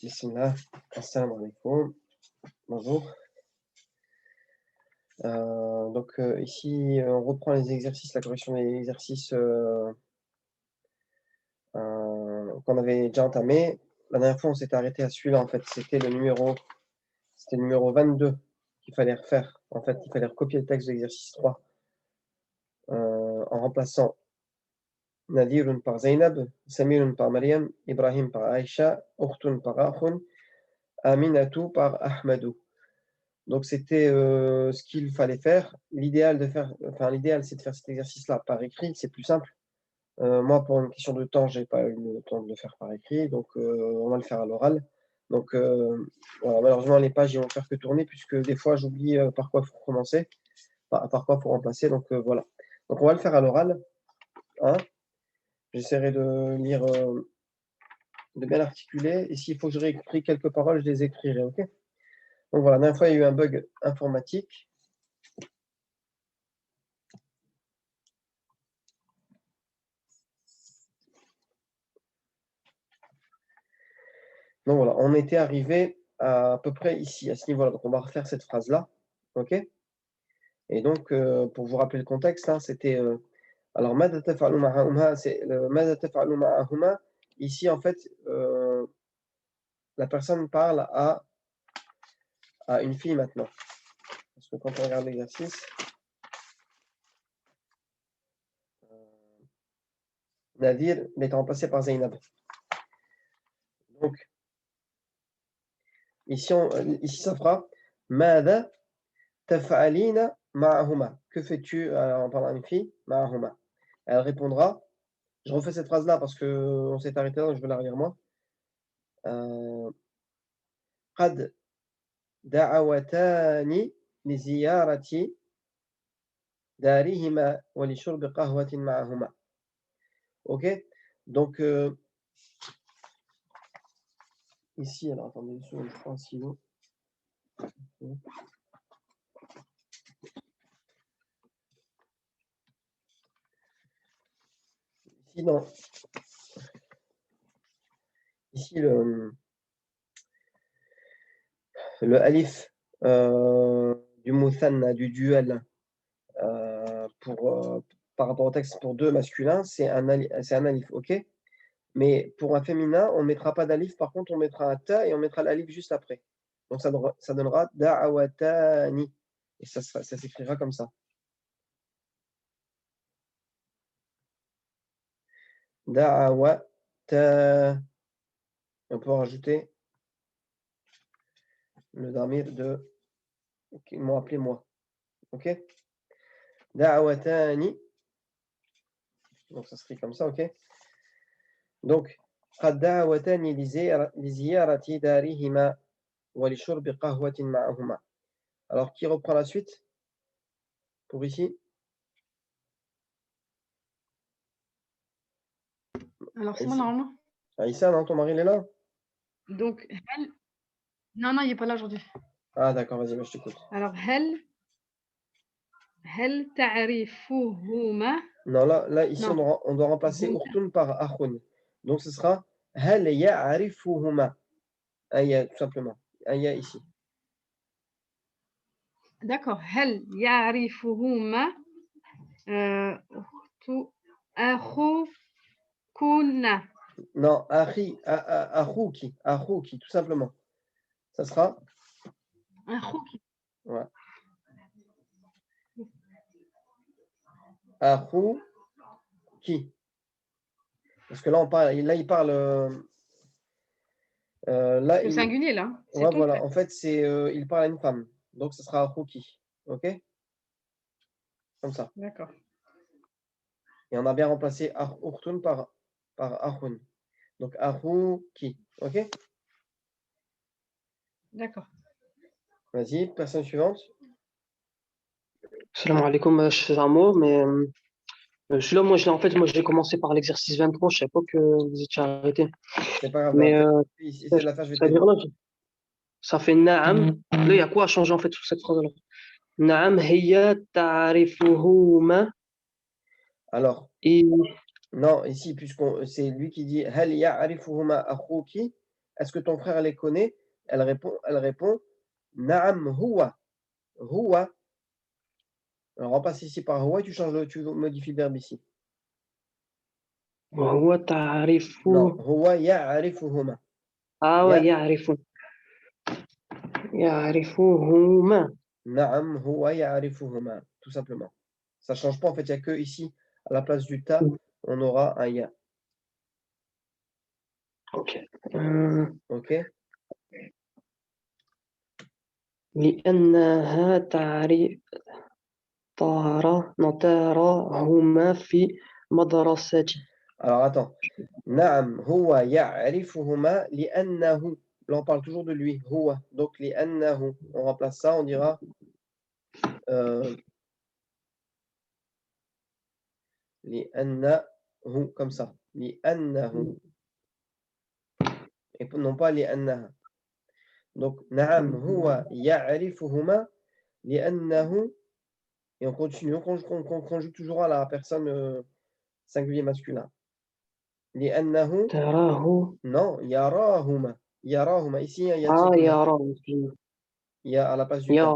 Bismillah, assalamu alaikum, bonjour. Ici, on reprend les exercices, la correction des exercices qu'on avait déjà entamés. La dernière fois, on s'était arrêté à celui-là, en fait, c'était le numéro 22 qu'il fallait refaire. En fait, il fallait recopier le texte de l'exercice 3 en remplaçant Nadirun par Zainab, Samirun par Mariam, Ibrahim par Aïcha, Ukhtun par Akhun, Aminatu par Ahmadou. Donc c'était, ce qu'il fallait faire. L'idéal, c'est de faire cet exercice-là par écrit, c'est plus simple. Moi, pour une question de temps, j'ai pas eu le temps de le faire par écrit, donc on va le faire à l'oral. Donc voilà, malheureusement, les pages, ils vont faire que tourner puisque des fois, j'oublie, par quoi faut commencer, par quoi faut remplacer, donc voilà. Donc on va le faire à l'oral, hein. J'essaierai de lire, de bien articuler et s'il faut que je réécris quelques paroles, je les écrirai, OK? Donc voilà, la dernière fois, il y a eu un bug informatique. Donc voilà, on était arrivé à peu près ici, à ce niveau-là. Donc on va refaire cette phrase-là, OK? Et donc, pour vous rappeler le contexte, hein, c'était, alors ماذا تفعل معهما c'est le ماذا تفعل معهما ici en fait, la personne parle à une fille maintenant. Parce que quand on regarde l'exercice, Nadir, il est remplacé par Zainab. Donc ici ça fera ماذا تفعلين معهما. Que fais-tu, en parlant à une fille? معهما. Elle répondra, je refais cette phrase-là parce qu'on s'est arrêté là, donc je vais la relire moi. قد دعوتاني لزيارة دارهما ولشرب قهوة معهما. OK? Donc, ici, alors attendez une seconde, je prends un stylo. Ici, ici le alif du muthanna, du duel, par rapport au texte pour deux masculins, c'est un alif, OK? Mais pour un féminin, on ne mettra pas d'alif, par contre, on mettra un ta et on mettra l'alif juste après. Donc ça donnera da'awatani et ça s'écrira comme ça. Da'awata. On peut rajouter le damir qu'ils m'ont appelé moi. OK? Da'awatani. Donc ça s'écrit comme ça, OK? Donc قد دعوتاني لزيارة دارهما ولشرب قهوة معهما. Alors qui reprend la suite pour ici? Alors c'est moi normalement. Aïssa, non, ton mari il est là? Donc non, il est pas là aujourd'hui. Ah d'accord, vas-y, moi je t'écoute. Alors هل تعرفهما. Non, là ici Non. on doit remplacer Huma. urtun par akhun. Donc ce sera هل يعرفهما. Un ya tout simplement. Un ya ici. D'accord. هل يعرفهما أخوكن. Non, akhuki, tout simplement. Ça sera أخوك. ouais. Akhuki. Parce que là il parle là Le singulier là. C'est ouais ton voilà, frère. en fait c'est il parle à une femme. Donc ça sera akhuki. OK? Comme ça. D'accord. Et on a bien remplacé urtun par akhun. Donc akhuki. OK? D'accord. Vas-y, personne suivante. Salam alaikum, je fais un mot, mais celui-là, moi, j'ai commencé par l'exercice 23, je ne savais pas que vous étiez arrêté. C'est pas grave, Mais essaie de la faire, je vais ça veut t'aider. dire là, ça fait na'am. Là, il y a quoi à changer en fait sur cette phrase-là? Na'am, hiya ta'rifuhuma. Alors, Et non, ici, puisqu'on c'est lui qui dit hal ya'rifuhuma akhuki, est-ce que ton frère les connaît? Elle répond Na'am huwa. Huwa. Alors, on repasse ici par huwa et tu modifies le verbe ici. وهو تعرف Non, huwa ya'rifuhuma. ouais, يعرفهما. Na'am huwa ya'rifuhuma. Tout simplement. Ça ne change pas, en fait, il n'y a que ici, à la place du ta, on aura un ya. Ok. Ok? لأنها تراهما في مدرستي. Alors, attends. Na'am huwa ya'rifuhuma li'annahu. Là, on parle toujours de lui. Huwa. Donc, li'annahu. On remplace ça, on dira li'annahu, comme ça. Li'annahu. Et non pas li'annaha. Donc, na'am huwa ya'rifuhuma li'annahu. Et on continue, on conjugue toujours à la personne singulier masculin. Li'annahu. تراه. Non, yarahuma. Yarahuma. Ici, il y a de يراه. il y a à la place du ta.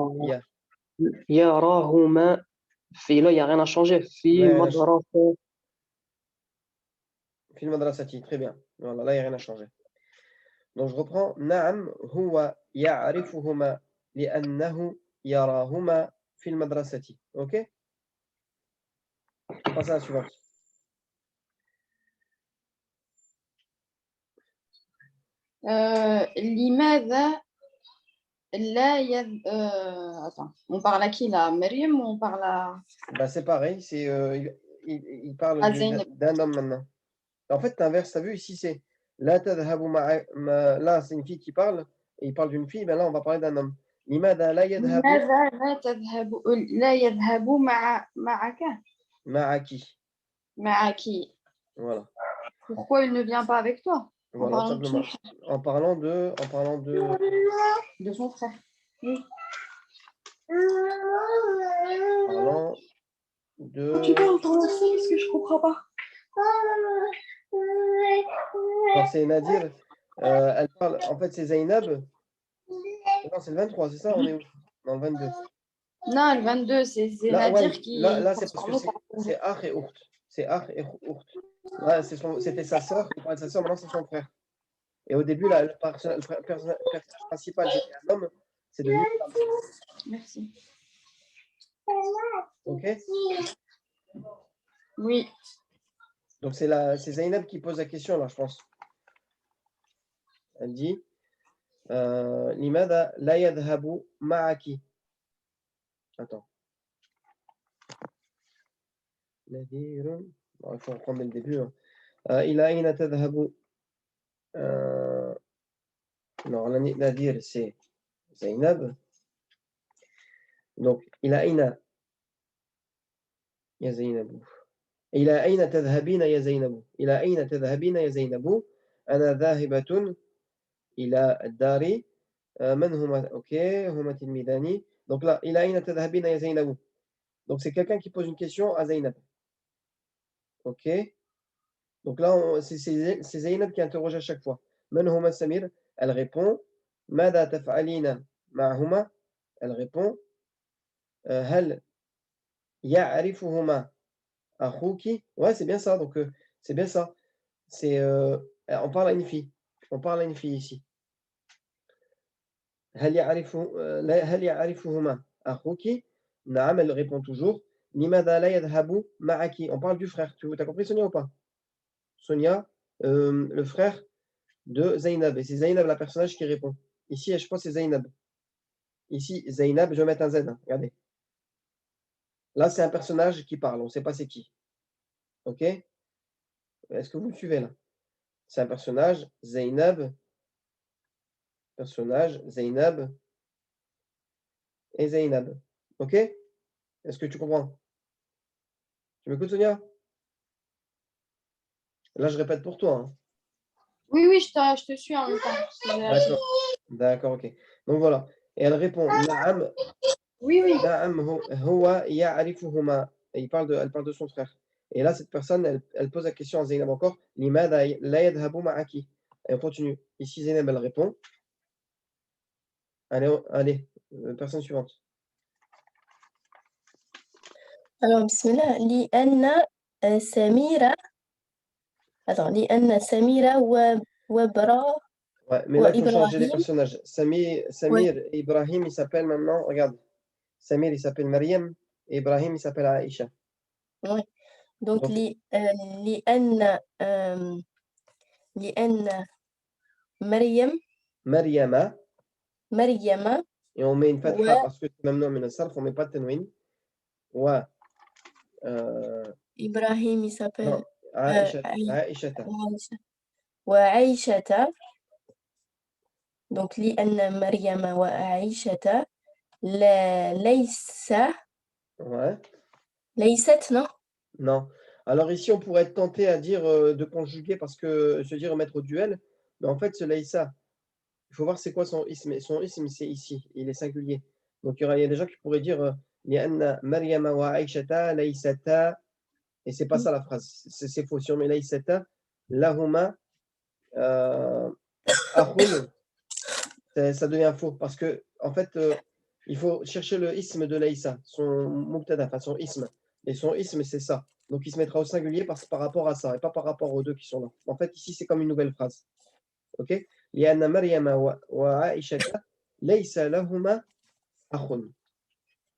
يراهما. في là, il n'y a rien à changer. في Ouais, مدرسة. Fil madrasati, très bien. Voilà, là, il n'y a rien à changer. Donc, je reprends. Na'am huwa ya'rifuhuma li'annahu yarahuma fil madrasati. OK? On passe à la suivante. لماذا لا attends, on parle à qui là? Myriam ou on parle à Bah, c'est pareil, il parle Zainab? d'un homme maintenant. En fait, t'inverses, t'as vu, ici, c'est la tadhabu là, c'est une fille qui parle, et il parle d'une fille, ben là, on va parler d'un homme. Limada la yadhabu لماذا لا يذهب معك ma'aki. معك? Voilà. Pourquoi il ne vient pas avec toi? Voilà, simplement. En parlant de De son frère. Oui. Parlant de. Tu parles ton enfant parce que je comprends pas. Quand c'est Nadir, elle parle. En fait, c'est Zainab. Non, c'est le 23, c'est ça? On est où? Dans le 22. Non, le 22, c'est Là, Nadir ouais, qui. là c'est parce que c'est Akh et Ourt. C'est Akh et Ourt. Là, c'était sa sœur. Il parle de sa sœur, maintenant c'est son frère. Et au début, là, le personnage principal, c'était un homme. C'est devenu une femme. Merci. Ok? Oui. Donc, c'est Zainab qui pose la question, là, je pense. Elle dit Limada la yadhabu ma'aki. Attends. Nadirun. Bon, il faut reprendre dès le début. Ila ayna tadhabu. Non, Nadir, c'est Zainab. Donc, ila ayna ya Zainabu. إلى أين تذهبين يا زينب؟ إلى أين تذهبين يا زينب؟ أنا ذاهبة إلى الدار. من هما؟ أوكي هما تلميذان. Donc là, إلى أين تذهبين يا زينب? Donc c'est quelqu'un qui pose une question à Zainab. Ok. Donc là, c'est Zainab qui interroge à chaque fois. من هما Samir? Elle répond. ماذا تفعلين معهما? Elle répond. هل يعرفهما أخوك? Ouais, c'est bien ça. Donc c'est bien ça. On parle à une fille. On parle à une fille ici. هل يعرفهما أخوك؟ نعم, elle répond toujours. لماذا لا يذهب معك? On parle du frère. Tu as compris, Sonia, ou pas? Sonia, le frère de Zainab. Et c'est Zainab, la personnage qui répond. Ici, je pense que c'est Zainab. Ici, Zainab, je vais mettre un Z. Hein. Regardez. Là, c'est un personnage qui parle. On ne sait pas c'est qui. OK? Est-ce que vous me suivez là? C'est un personnage, Zainab. Personnage, Zainab. Et Zainab. OK? Est-ce que tu comprends? Tu m'écoutes, Sonia? Là, je répète pour toi. Hein. Oui, oui, je te suis en même temps. D'accord, ok. Donc voilà. Et elle répond Na'am. Oui, oui. Na'am huwa ya'rifuhuma. Et elle parle de son frère. Et là, cette personne, elle pose la question à Zainab encore Limada la yadhabu ma'aki. Et on continue. Ici, Zainab, elle répond. Allez, personne suivante. Alors, bismillah, Samira. Attends, Samira Wabra. Ouais, mais là, il faut changer les Ibrahim. personnages. Samir et Ibrahim, ils s'appellent maintenant, regarde. Samir, il s'appelle Mariam et Ibrahim, il s'appelle Aïcha. Oui. Donc, Donc- لأن مريم Maryama, et on met une fatha Ouais. parce que c'est même nom, on met pas de tanwin. Ouais. إبراهيم il s'appelle Non, Aïcha, عي- Aïchata. عائشة. وعائشة. Donc لأن مريم وعائشة Ouais. ليست non. Non. Alors ici, on pourrait être tenté à dire de conjuguer parce que se dire mettre au duel. Mais en fait, ce laïssa, il faut voir c'est quoi son ism. Son ism, c'est ici. Il est singulier. Donc il y a des gens qui pourraient dire لأن مريم وعائشة ليستا. Et c'est pas ça la phrase. C'est faux. Si on met laïsata, lahuma akhun, ça devient faux. Parce que, en fait, il faut chercher le ism de laïsa, son mubtada, enfin son ism. Et son ism, c'est ça. Donc il se mettra au singulier par rapport à ça et pas par rapport aux deux qui sont là. En fait, ici, c'est comme une nouvelle phrase. Ok? لأن مريم وعائشة ليس لهما أخ.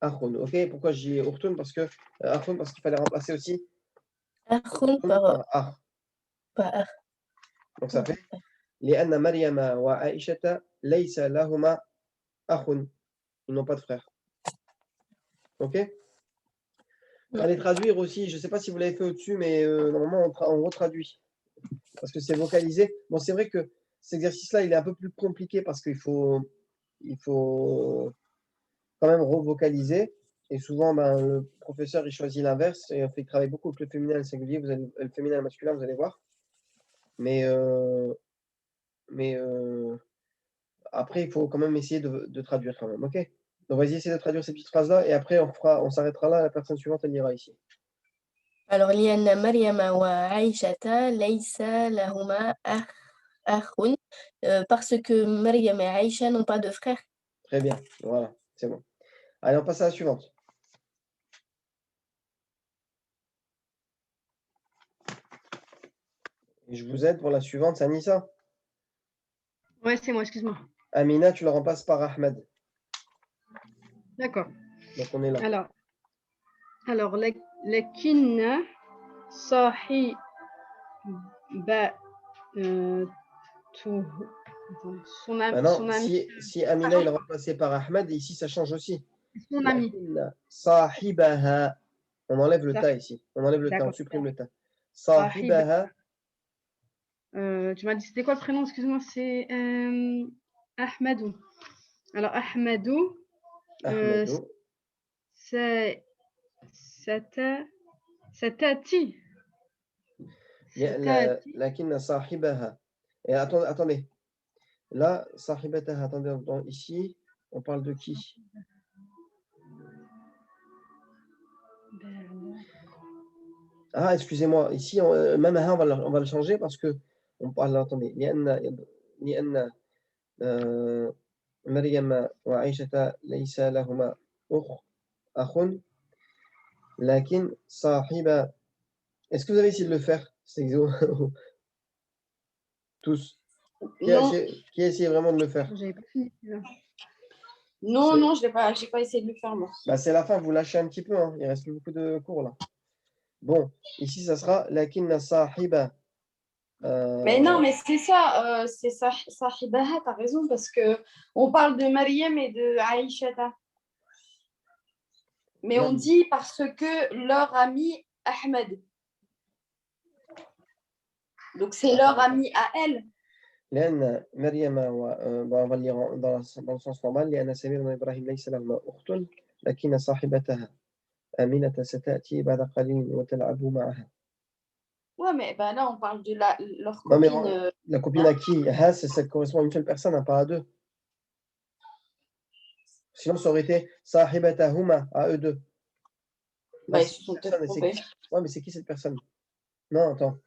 أخ. Ok? Pourquoi j'ai urtun? Parce que أخ, parce qu'il fallait remplacer aussi أخ par أخ. par Donc ça fait لأن مريم وعائشة ليس لهما أخ. Ils n'ont pas de frère. Ok? Allez traduire aussi. Je ne sais pas si vous l'avez fait au-dessus, mais normalement, on retraduit. Parce que c'est vocalisé. Bon, c'est vrai que cet exercice-là, il est un peu plus compliqué parce qu'il faut quand même revocaliser. Et souvent, le professeur, il choisit l'inverse et on fait travailler beaucoup avec le féminin et le singulier. Le féminin et le masculin, vous allez voir. Mais après, il faut quand même essayer de traduire quand même. Ok? Donc, vas-y, essayer de traduire ces petites phrases-là et après, on s'arrêtera là. La personne suivante, elle ira ici. Alors لأن مريم وعائشة ليس لهما أخ parce que Maryam et Aïcha n'ont pas de frère. Très bien. Voilà, c'est bon. Allez, on passe à la suivante. Et je vous aide pour la suivante, c'est Anissa. Ouais, c'est moi, excuse-moi. Amina, tu la remplaces par Ahmed. D'accord. Donc, on est là. Alors, لكن صاحب son Maintenant, ami, si Amina il est remplacé par Ahmed, ici, ça change aussi. son ami. Sahibaha. On enlève le ta ici. On enlève le ta, on supprime le ta. Sahibaha. Tu m'as dit, c'était quoi le prénom? Excuse-moi, c'est Ahmadou. Alors, Ahmadou, Ahmedou. c'est Satati. Lakin sahibaha. Et attendez. Là, sahibataha. Attendez, ici, on parle de qui? Ah, excusez-moi. Ici, même on va le changer parce que on parle. Attendez. لأن مريم وعائشة ليس لهما أخ لكن صاحب. Est-ce que vous avez essayé de le faire? C'est tous. Qui a essayé vraiment de le faire? J'avais pas fini. Non, je n'ai pas essayé de le faire, moi. C'est la fin, vous lâchez un petit peu. Hein. Il reste plus beaucoup de cours là. Bon, ici, ça sera lakin sahiba. Mais non, mais c'est ça, c'est Sahibaha, tu as raison, parce qu'on parle de Mariam et de Aïchata. Mais Non. on dit parce que leur ami Ahmed. Donc c'est leur ami à elle. لأن مريم on va le lire dans le sens normal. لأن سمير وإبراهيم ليس لهما أخت لكن صاحبتها آمنة ستأتي بعد قليل وتلعب معها. Ouais, mais ben là, on parle de leur Non, mais copine. la copine à qui? Ça correspond à une seule personne, hein, pas à deux. Sinon, ça aurait été sahibatahuma, à eux deux. Là, Ils se sont peut-être trompés. Ouais, mais c'est qui cette personne? Non, attends.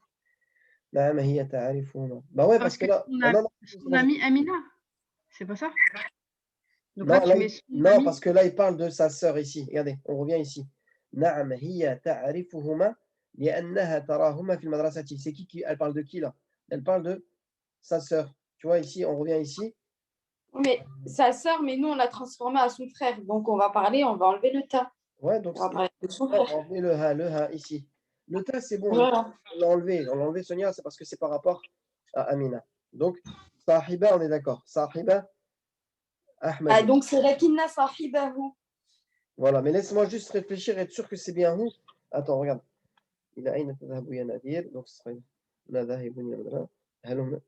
نعم هي تعرفهما. Bah ouais, parce que là, on non, non, a mis Amina. C'est pas ça? Donc non, là, tu là, mets son non, ami. parce que là, il parle de sa sœur ici. Regardez, on revient ici. نعم هي تعرفهما لأنها تراهما في المدرسة. C'est qui elle parle de qui là? Elle parle de sa sœur. Tu vois ici, on revient ici. Mais sa sœur, mais nous, on l'a transformé à son frère. Donc, on va enlever le ta. Ouais, donc On va parler de son on frère. enlever le ha ici. Le ta, c'est bon. Voilà. On l'a enlevé. On l'a enlevé, Sonia, c'est parce que c'est par rapport à Amina. Donc, Sahiba, on est d'accord. Sahiba, Ahmed. Ah, donc, c'est lakinna sahibahu. Voilà, mais laisse-moi juste réfléchir et être sûr que c'est bien où. Attends, regarde. Il a أين تذهب يا نذير. Donc, ce serait لا ذاهب يا نذير. هل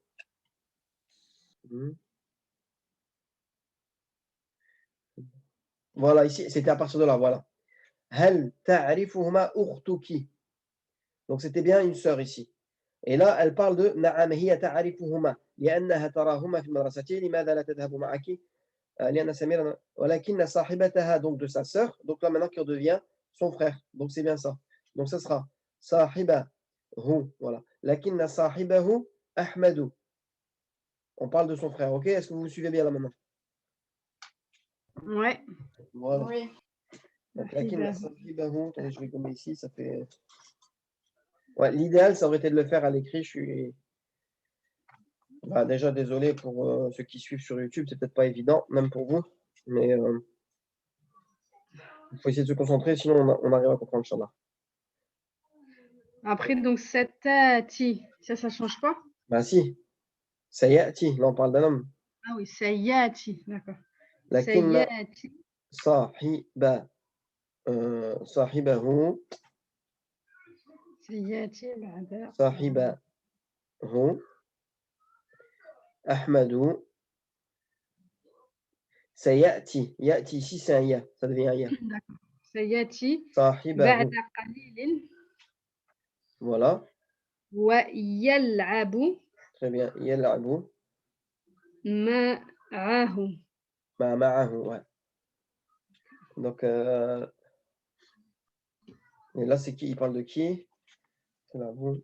Voilà, ici, c'était à partir de là, voilà. هل تعرفهما أختك. Donc, c'était bien une sœur ici. Et là, elle parle de نعم هي تعرفهما لأنها تراهما في المدرسة. لماذا لا تذهب معك؟ لأن سميرة ولكن صاحبتها, donc de sa sœur. Donc là, maintenant, qui redevient son frère. Donc, c'est bien ça. Donc, ça sera صاحبه. Voilà. لكن صاحبه أحمد. On parle de son frère, ok? Est-ce que vous suivez bien là maintenant? Ouais. Voilà. Oui. Donc, لكن صاحبه, attendez, je vais gommer ici, ça fait. Ouais, l'idéal, ça aurait été de le faire à l'écrit. Je suis déjà désolé pour ceux qui suivent sur YouTube, c'est peut-être pas évident, même pour vous, mais il faut essayer de se concentrer, sinon on arrive à comprendre, Inch'Allah. Après, donc, cette tati, ça change pas? Bah si, sayati, là on parle d'un homme. Ah oui, sayati, d'accord. لكن Sayati. صاحبه Sayati, بعد. صاحبه أحمد سيأتي. يأتي ici c'est un ya, ça devient un ya. D'accord. Sayati. صاحبه. بعد قليل. Voilà. ويلعب. Très bien. يلعب. معه. معه, ouais. Donc, et là, c'est qui? Il parle de qui? C'est là, vous.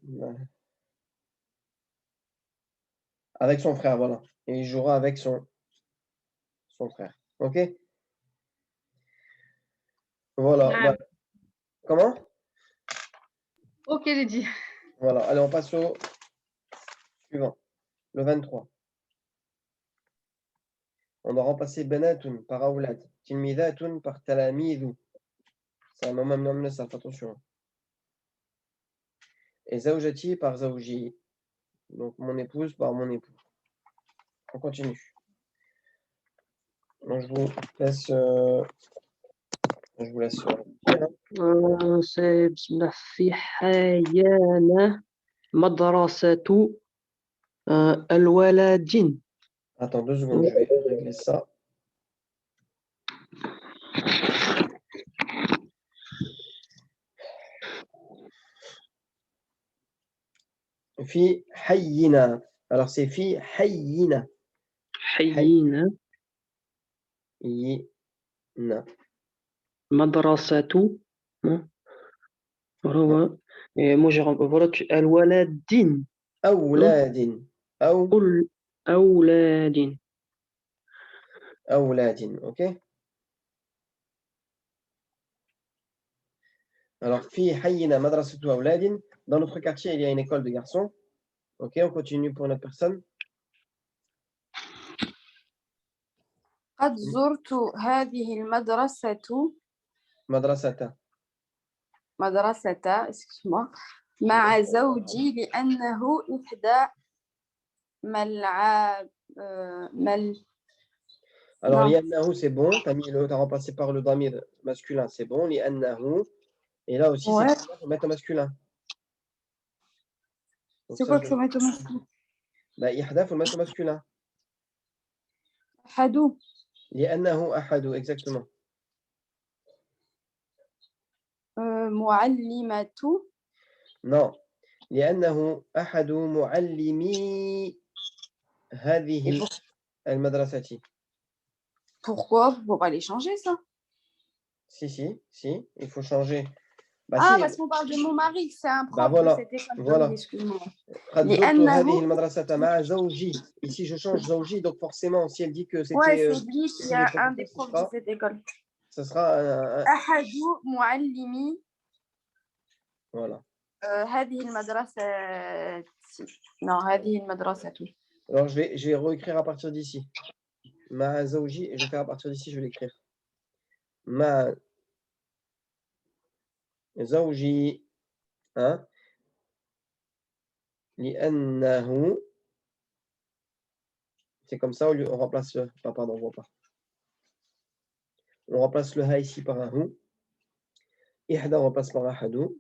Avec son frère, voilà. Et il jouera avec son frère. Ok? Voilà. Ah. Bah, comment? Ok, j'ai dit. Voilà. Allez, on passe au suivant. Le 23. On a remplacé benatun par aoulad. Tilmidatun par talamidou. C'est un moment ça, attention. Et zaoujati par zaouji. Donc mon épouse par mon époux. On continue. Donc je vous laisse. C'est bismillah fi hayana madrasatu al-waladin. Attends 2 secondes, je vais régler ça. Fi hayyina. Alors c'est fi hayyina. Hayyina. Yina. Madrasatu. Voilà. Et moi j'ai voilà al-waladin. Awladin. Awladin. Awladin, ok? Alors, fi hayyina madrasatu awladin. Dans notre quartier, il y a une école de garçons. Ok, on continue pour une autre personne. قد زرت هذه المدرسة Madrasata. excuse-moi مع زوجي لأنه إحدى ملعب Alors, li'annahu, c'est bon. T'as remplacé par le damir masculin, c'est bon. Li'annahu. Et là aussi, ouais. il faut mettre au masculin. C'est quoi qu'il faut mettre au masculin? Bah, ihda, il faut le mettre au masculin. Ahadou. Li'annahu ahadou, exactement. Mu'allimatu. Non. لأنه أحد معلمي هذه المدرسة. Pourquoi? Faut pas les changer ça? Si, il faut changer Bah Ah, si, parce qu'on parle de mon mari, c'est un bah prof voilà, de cette école. voilà. Oui, excuse-moi. قد زرت لأنه هذه المدرسة مع زوجي. Ici, je change زوجي, donc forcément, si elle dit que ouais, c'était c'est lui qui s'il est est un des professeur, profs de cette école. ça sera أحد معلمي voilà. هذه المدرسة. Non, هذه المدرسة. Alors, je vais réécrire à partir d'ici. Ma زوجي, et je vais faire à partir d'ici, je vais l'écrire. Ma زوجي, hein, لأنه, c'est comme ça, on remplace le, ah, pardon, on voit pas. On remplace le ha ici par un hu. إحدى, on remplace par أحد.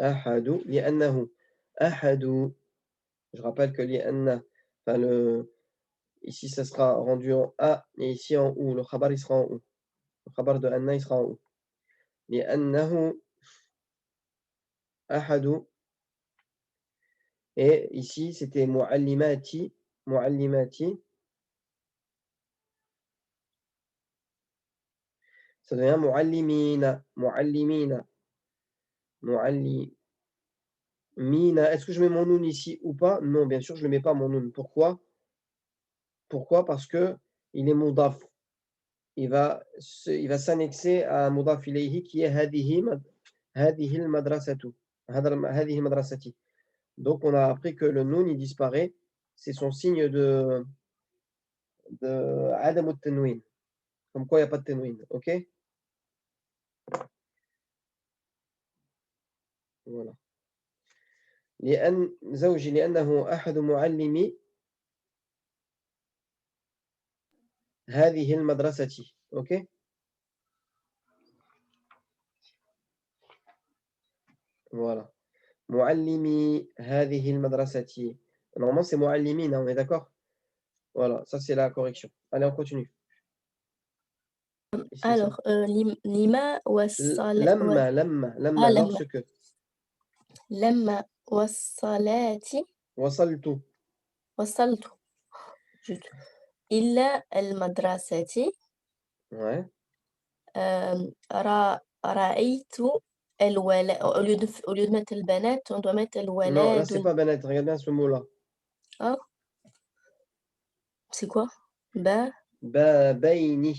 أحد, لأنه أحد. Je rappelle que لأن, enfin ici ça sera rendu en A et ici en ou. Le khabar il sera en ou. Le khabar de anna il sera en ou. لأنه أحد. Et ici c'était muallimati. Muallimati. Ça devient muallimina. Muallimina. Muallimina. Est-ce que je mets mon noun ici ou pas? Non, bien sûr, je ne le mets pas mon noun. Pourquoi? Pourquoi? Parce que il est mudaf. Il va s'annexer à un mudaf ilayhi qui est هذه المدرسة. هذه مدرستي. Donc on a appris que le noun il disparaît. C'est son signe de عدم التنوين. Comme quoi il n'y a pas de tenwin. Ok? Voilà. لأن زوجي لأنه أحد معلمي هذه المدرسة. Ok? Voilà. معلمي هذه المدرسة. Normalement c'est معلمين, on est d'accord? Voilà, ça c'est la correction. Allez, on continue. Ici, Alors, لما لما لما lorsque لما والصلاة وصلت. وصلت إلى المدرسة Ouais. رأيت الولد. Au lieu de mettre البنات, on doit mettre Non, là c'est الولاد. pas Bennett, regarde bien ce mot-là. Oh, c'est quoi? Ba. بابين.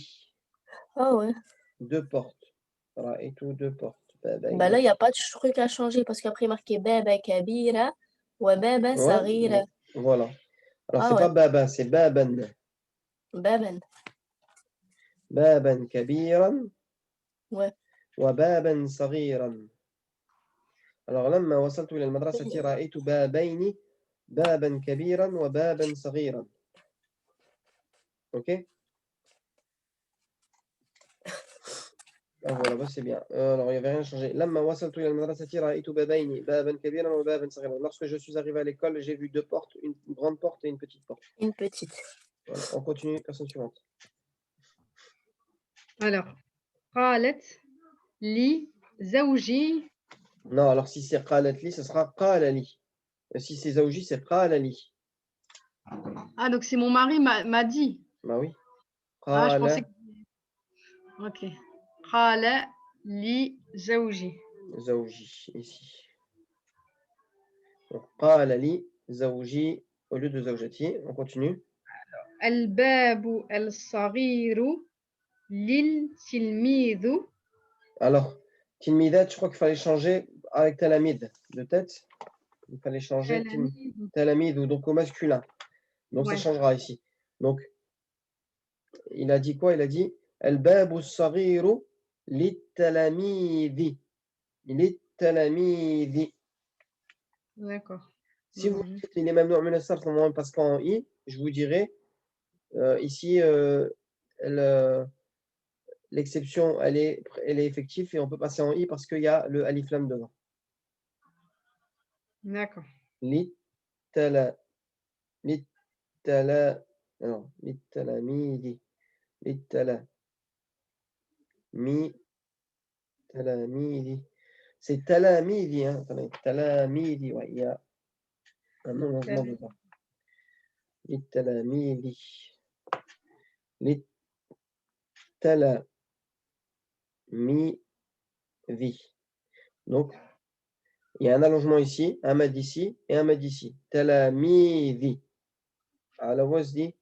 Ah ouais. Deux portes. رأيت deux portes. بابين. Bah là, il n'y a pas de truc à changer parce qu'après, il y a marqué baba kabira ou baba Ouais, saghira. voilà. Alors Ah c'est ouais, pas baba, c'est baban. baban. بابا كبيرا Ouais. وبابا صغيرا. Alors لما وصلت إلى المدرسة رأيت بابين. بابا كبيرا وبابا صغيرا. Ok? Ah voilà, bah, c'est bien. Alors, il n'y avait rien changé. لما وصلت إلى المدرسة رأيت بابين. بابا كبيرا وبابا صغيرا. Lorsque je suis arrivé à l'école, j'ai vu deux portes, une grande porte et une petite porte. Une petite. Voilà. On continue, personne suivante. Alors, قالت لي زوجي. Non, alors si c'est قالت لي, ce sera قال لي. Si c'est زوجي, c'est قال لي. Ah, donc c'est mon mari m'a dit. Bah oui. Ah, je pensais قال que... Ok. قال لي زوجي. زوجي, ici. Donc, قال لي زوجي au lieu de زوجتي. On continue. الباب الصغير للتلميذ. Alors, tilmidat, je crois qu'il fallait changer avec talamid de tête. Il fallait changer talamid, donc au masculin. Donc Ouais. ça changera ici. Donc, il a dit quoi? Il a dit الباب الصغير للتلاميذ. للتلاميذ. D'accord. Si vous dites il est mamnou' min as-sarf normalement parce qu'en i, je vous dirais ici l'exception elle est effective et on peut passer en i parce qu'il y a le alif lam devant. D'accord. للتلا للتلا non للتلاميذ للتلا تلاميذ. C'est talamidi, hein. Attendez, talamidi, ouais, il y a un allongement dedans. Les talamidi. Les talamidi. Donc, il y a un allongement ici, un mad ici et un mad ici. Talamidhi. على وزن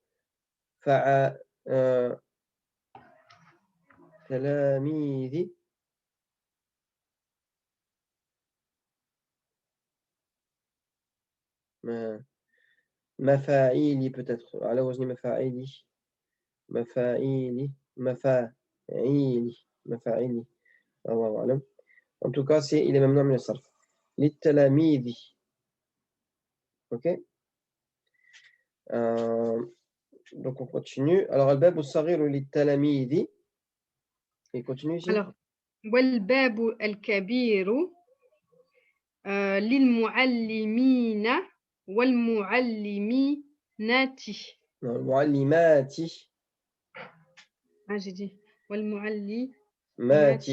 تلاميذ مفاعيل peut-être على وزن مفاعيل مفاعيل الله أعلم. En tout cas, il est ممنوع من الصرف. للتلاميذ. Ok. Donc on continue. Alors الباب الصغير للتلاميذ. Il continue ici. Alors, والباب الكبير للمعلمين والمعلمات. Non, المعلمات. Ah, j'ai dit والمعلمات.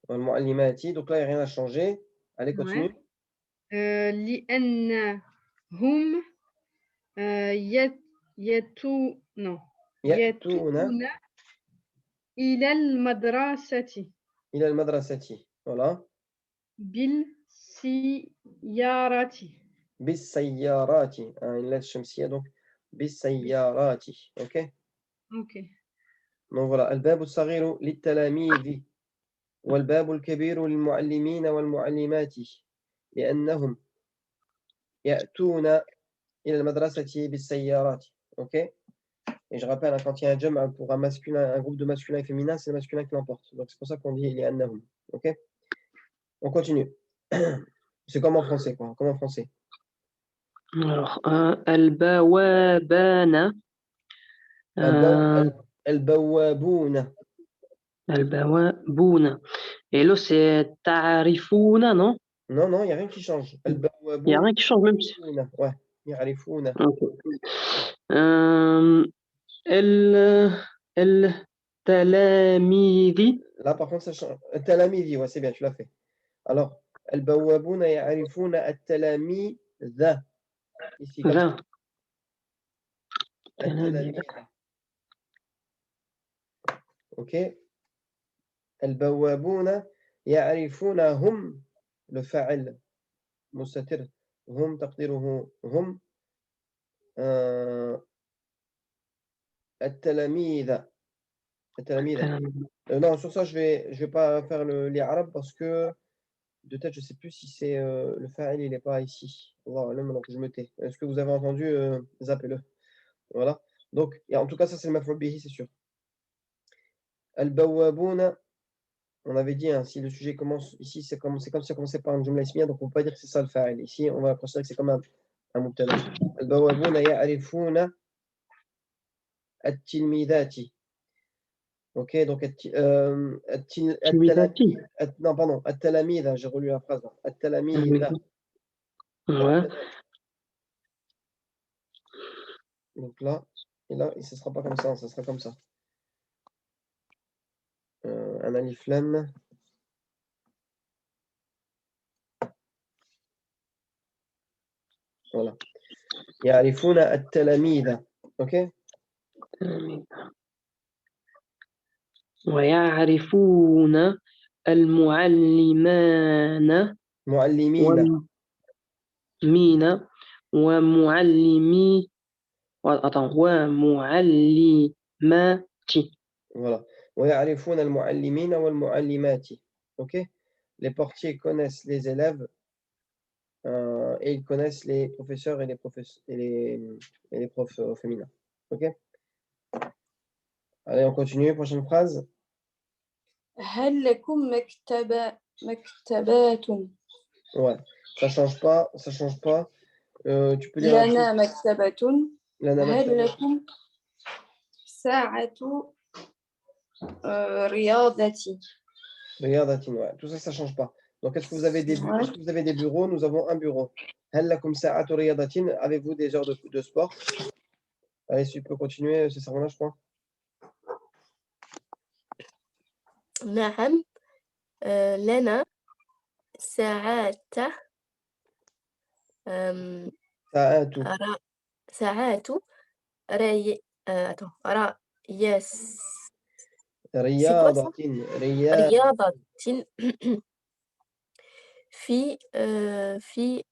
والمعلمات. Donc là, il n'y a rien à changer. Allez, continue. لأنهم يأتون إلى المدرسة. إلى المدرسة. Voilà. بالسيارة. بالسيارات. Une lettre شمسية donc بالسيارات. Ok. Ok. Donc voilà. الباب الصغير للتلاميذ والباب الكبير للمعلمين والمعلمات لأنهم يأتون إلى المدرسة بالسيارات. Ok. Et je rappelle, quand il y a un jam pour un masculin, un groupe de masculin et féminin, c'est le masculin qui l'emporte. Donc c'est pour ça qu'on dit il y a annahum. Ok. On continue. C'est comme en français, quoi. Comme en français. Alors, البوابان. البوابون. البوابون. Et là, c'est تعرفون, non? Non, non, il n'y a rien qui change. Il n'y a rien qui change, même si. Ouais. يعرفون. التلاميذ. Là, par contre, ça change. التلاميذ, ouais, c'est bien, tu l'as fait. Alors, البوابون يعرفون التلاميذ. Ici, comme ça. التلاميذ. Ok. البوابون يعرفون هم le فاعل مستتر هم تقديره هم التلاميذ. Non, sur ça, je vais pas faire les arabes parce que de tête, je sais plus si c'est le fa'il, il n'est pas ici. Voilà, donc je me tais. Est-ce que vous avez entendu? Zappez-le. Voilà. Donc, et en tout cas, ça, c'est le maf'ul bihi, c'est sûr. Al-bawwabouna, on avait dit, hein, si le sujet commence ici, c'est comme si ça commençait par une jumla ismiya, donc on peut pas dire que c'est ça le fa'il. Ici, on va considérer que c'est comme un mubtada. Al-bawwabouna ya'rifuna at-tilmidati. Ok, donc non, pardon, at-talamida, j'ai relu la phrase. At-talamida. Ouais. Donc là, et là, ce ne sera pas comme ça, ça sera comme ça. Un alif lam. Voilà. Ya'rifuna at-talamida. Ok? ويعرفون المعلمان معلمين ومعلمي ومعلمات. Voilà. ويعرفون المعلمين والمعلمات. Ok? Les portiers connaissent les élèves et ils connaissent les professeurs et les profs féminins. Ok? Allez, on continue. Prochaine phrase. هل لكم مكتبات؟ Ouais, ça change pas, ça change pas. Tu peux dire لنا مكتبة. هل لكم ساعة رياضة؟ Ouais. Tout ça, ça change pas. Donc, est-ce que vous avez des bureaux? Nous avons un bureau. هل لكم ساعة رياضة? Avez-vous des heures de sport? Allez, si tu peux continuer, c'est ça, je crois. نعم لنا ساعات ساعات رياضة في في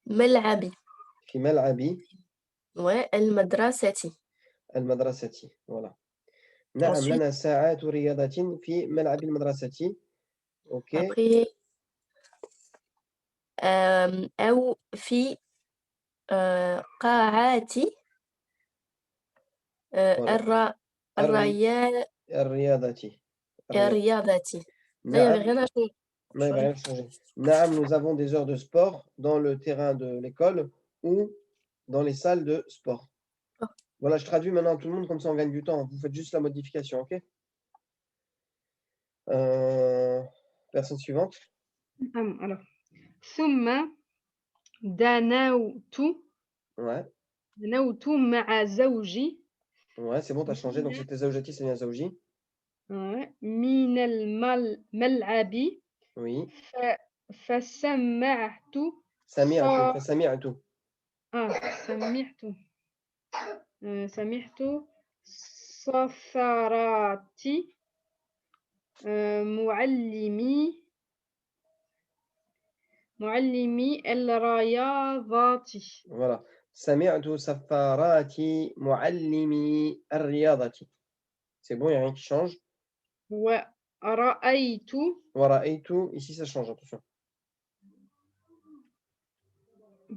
ملعب في ملعب والمدرسة. المدرسة. voilà. نعم Ensuite, لنا ساعات رياضة في ملعب المدرسة. OK. après, أو في قاعات voilà. الرياضة. الرياضة. Là, il n'y avait نعم rien à changer. non, il va rien changer. نعم nous avons des heures de sport dans le terrain de l'école ou dans les salles de sport. Oh. Voilà, je traduis maintenant tout le monde, comme ça on gagne du temps. Vous faites juste la modification, OK? Personne suivante. Alors, ثم دنوت Ouais, مع زوجي ouais, c'est bon, tu as changé. Donc c'était Zaoujati, c'est bien Zaouji. من الملعب Oui. فسمعت Sami'atu, fasami'atu. سمعت صفارات معلمي الرياضات. Voilà. Sami'atu safarati muallimi ar-riyadati. C'est bon, il n'y a rien qui change. ورأيت Wara'aytu, ici ça change, attention.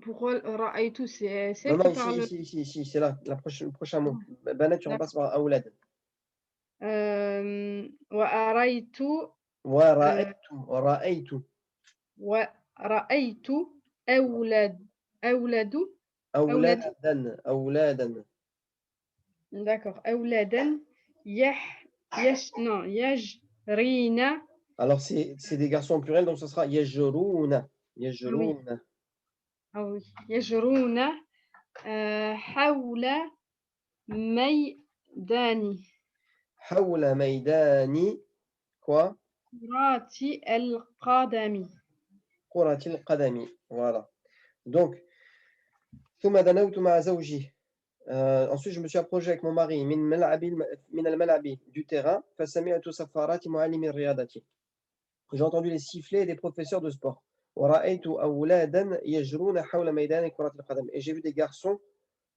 Pourquoi رأيت c'est Non, celle non, qui parle. ici, c'est là, le prochain mot. Banat, tu remplaces par aoulad. وأريت Wara'aytu. ورأيت أولاد Auladan. d'accord أولادا يجرين. Alors, c'est des garçons au pluriel, donc ce sera yajruna. Yajruna. Ah oui يجرون حول ميدان Hawla maydani. Quoi? كرة القدم. Quratil qadami. Voilà. Donc, ثم دنوت مع زوجي. Ensuite, je me suis approché avec mon mari من الملعب du terrain فسمعت صفارات معلم الرياضة. J'ai entendu les sifflets des professeurs de sport. ورأيت أولادا يجرون حول ميدان كرة القدم. Et j'ai vu des garçons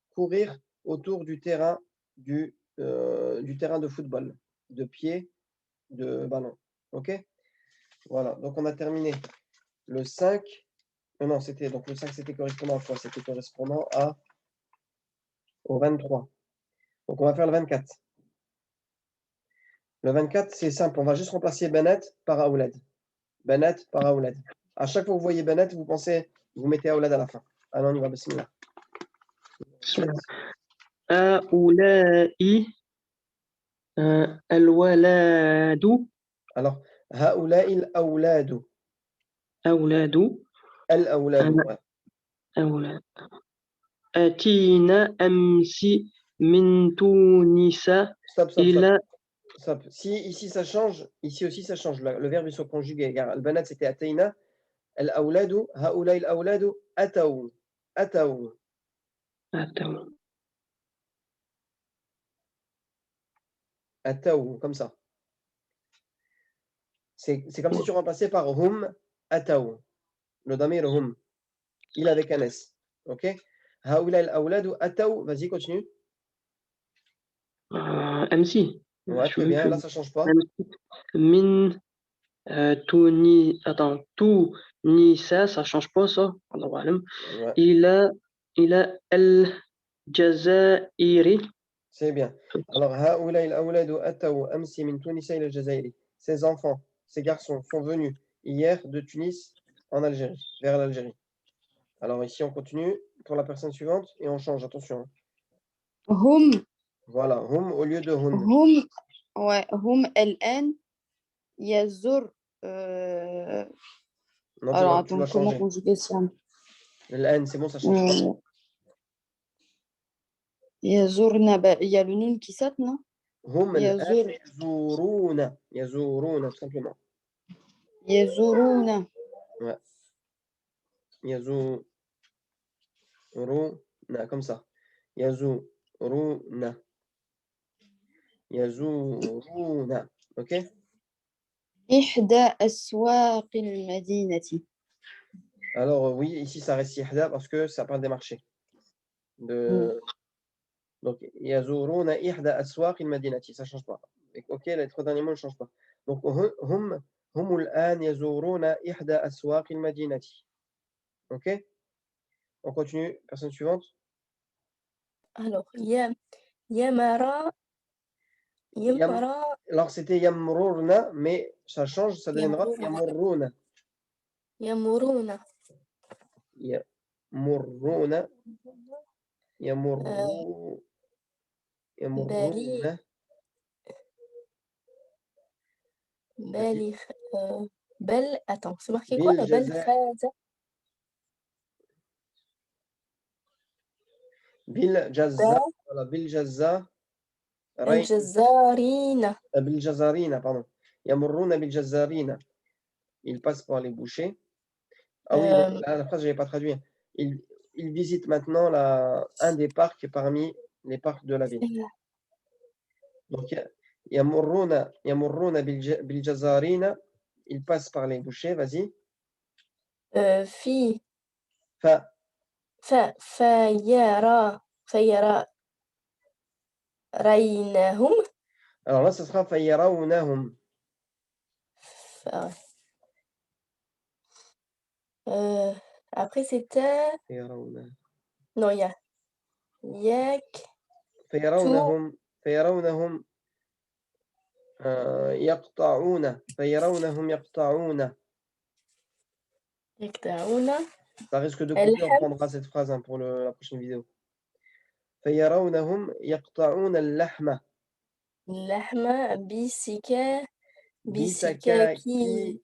courir autour du terrain du terrain de football, de pied, de ballon. OK? Voilà. Donc on a terminé le 5. Non, c'était donc le 5 c'était correspondant à quoi? C'était correspondant au 23. Donc on va faire le 24. Le 24, c'est simple, on va juste remplacer Banat par Aoulad. Banat par Aoulad. À chaque fois que vous voyez Banat, vous mettez Aoulad à la fin. Alors on y va, bismillah. هؤلاء الولاد. Alors, هؤلاء الأولاد. أولاد. الأولاد. أولاد. أتينا أمس من تونس إلى. Stop. Si ici ça change, ici aussi ça change. Le verbe il soit conjugué. Le banat c'était atayna. Al-awladu, haoulaï al-awladu, ataou. Ataou. Ataou, comme ça. C'est comme si tu remplaçais par hum, ataou. Le damir hum. Il avec un S. Ok? Haoulaï al-awladu, ataou. Vas-y, continue. أمسي. Ouais, très bien. Là, ça change pas. من تونس. Attends, Tunis, ça change pas ça. الله أعلم. إلى الجزائر. C'est bien. Alors, هؤلاء الأولاد أتوا أمس من تونس إلى الجزائر. Ces enfants, ces garçons sont venus hier de Tunis en Algérie, vers l'Algérie. Alors ici, on continue pour la personne suivante et on change, attention. Hum. Voilà, hum au lieu de hun. Hum, ouais, hum الآن يزور. Non, Alors, tu vas attends, comment changer. conjuguer ça? L'an, c'est bon, ça change pas. يزورنا, il y a le nun qui saute, non? Hum الآن يزورون, tout simplement. يزورون. Ouais. يزورون, comme ça. يزورون. Ok? إحدى أسواق المدينة. Alors, oui, ici, ça reste ihda parce que ça parle des marchés. Donc, yazuruna ihda aswaq al-madinati, ça ne change pas. Ok, les trois derniers mots ne changent pas. Donc, hum الآن يزورون إحدى أسواق المدينة. Ok? On continue. Personne suivante. Alors, Yamara. Alors, c'était yamrurna, mais ça change, ça deviendra yamurruna. Yamuruna. Yamurruna. Yamurruna. Attends, c'est marqué quoi la belle phrase? Biljazza. Voilà, Biljazza. Biljazarina. Biljazarina, pardon. Yamurruna biljazarina. Il passe par les bouchers. Ah oui, donc, la phrase, je n'avais pas traduit. Il visite maintenant un des parcs parmi les parcs de la ville. Donc, yamurruna biljazarina. Il passe par les bouchers, vas-y. Raynahum. Alors là, ça sera fayarawnahum. Après, c'était. Non, il y a. فيرونهم يقطعون. فيرونهم يقطعون. Ça risque de couper, on prendra cette phrase pour la prochaine vidéo. فيرونهم يقطعون اللحم. اللحم بسكاكين.